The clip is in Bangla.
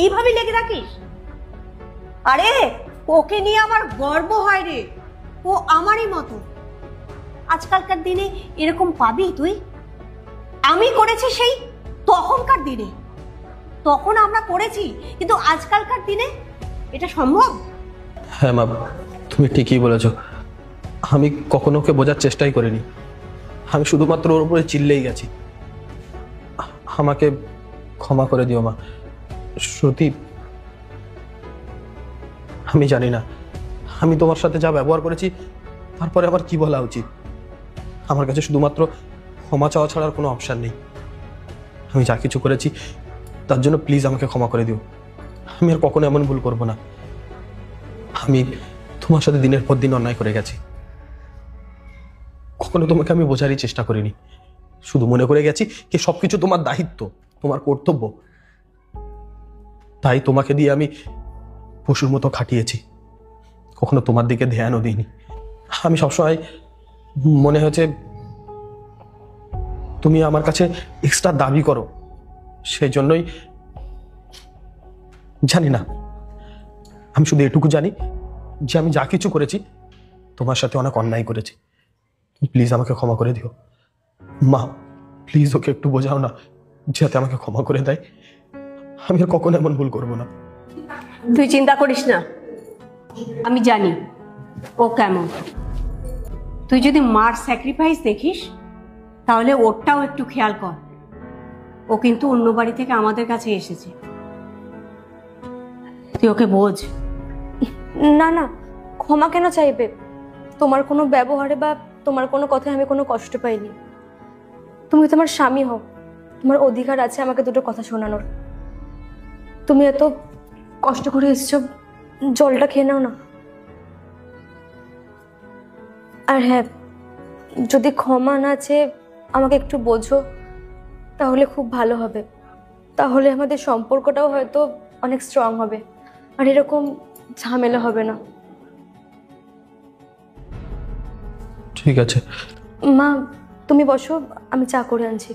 এইভাবে লেগে রাখিস? আরে ওকে নিয়ে আমার গর্ব হয় রে, ও আমারই মতো। আজকালকার দিনে এরকম পাবি তুই? আমি করেছি সেই তখনকার দিনে, তখন আমরা করেছি, কিন্তু আজকালকার দিনে এটা সম্ভব? হ্যাঁ মা, তুমি ঠিকই বলেছ। আমি কখনো ওকে বোঝার চেষ্টাই করিনি। আমি শুধুমাত্র ওর উপরে চিল্লেই গেছি। আমাকে ক্ষমা করে দিও মা। শ্রুতি, আমি জানি না আমি তোমার সাথে যা ব্যবহার করেছি তারপরে আমার কি বলা উচিত। আমার কাছে শুধুমাত্র ক্ষমা চাওয়া ছাড়ার কোনো অপশন নেই। আমি যা কিছু করেছি তার জন্য প্লিজ আমাকে ক্ষমা করে দিও। আমি আর কখনো এমন ভুল করব না। আমি তোমার সাথে দিনের পর দিন অন্যায় করে গেছি। কখনো তোমাকে আমি বোঝারই চেষ্টা করিনি। শুধু মনে করে গেছি যে সবকিছু তোমার দায়িত্ব, তোমার কর্তব্য। তাই তোমাকে দিয়ে আমি পশুর মতো খাটিয়েছি, কখনো তোমার দিকে ধ্যানও দিইনি। আমি সবসময় মনে হয়েছে তুমি আমার কাছে এক্সট্রা দাবি করো, সেই জন্যই। জানি না, আমি শুধু এটুকু জানি যে আমি যা কিছু করেছি তোমার সাথে অনেক অন্যায় করেছি। প্লিজ আমাকে ক্ষমা করে দিও মা। প্লিজ ওকে একটু বোঝাও না, যাতে আমাকে ক্ষমা করে দেয়। আমি আর কখনো এমন ভুল করবো না। তুই চিন্তা করিস না, আমি জানি ও কেমন। তুই যদি মার স্যাক্রিফাইস দেখিস তাহলে ওরটাও একটু খেয়াল কর। ও কিন্তু অন্য বাড়ি থেকে আমাদের কাছে এসেছে, তুই ওকে বোঝ। না না, ক্ষমা কেন চাইবে? তোমার কোনো ব্যবহারে বা তোমার কোনো কথায় আমি কোনো কষ্ট পাইনি। তুমি তোমার স্বামী হও, তোমার অধিকার আছে আমাকে দুটো কথা শোনানোর। তুমি এত কষ্ট করে এসছো, জলটা খেয়ে নাও না। আর হ্যাঁ, যদি ক্ষমা না চেয়ে আমাকে একটু বোঝো তাহলে খুব ভালো হবে। তাহলে আমাদের সম্পর্কটাও হয়তো অনেক স্ট্রং হবে, আর এরকম ঝামেলা হবে না। ঠিক আছে মা, তুমি বসো, আমি চা করে আনছি।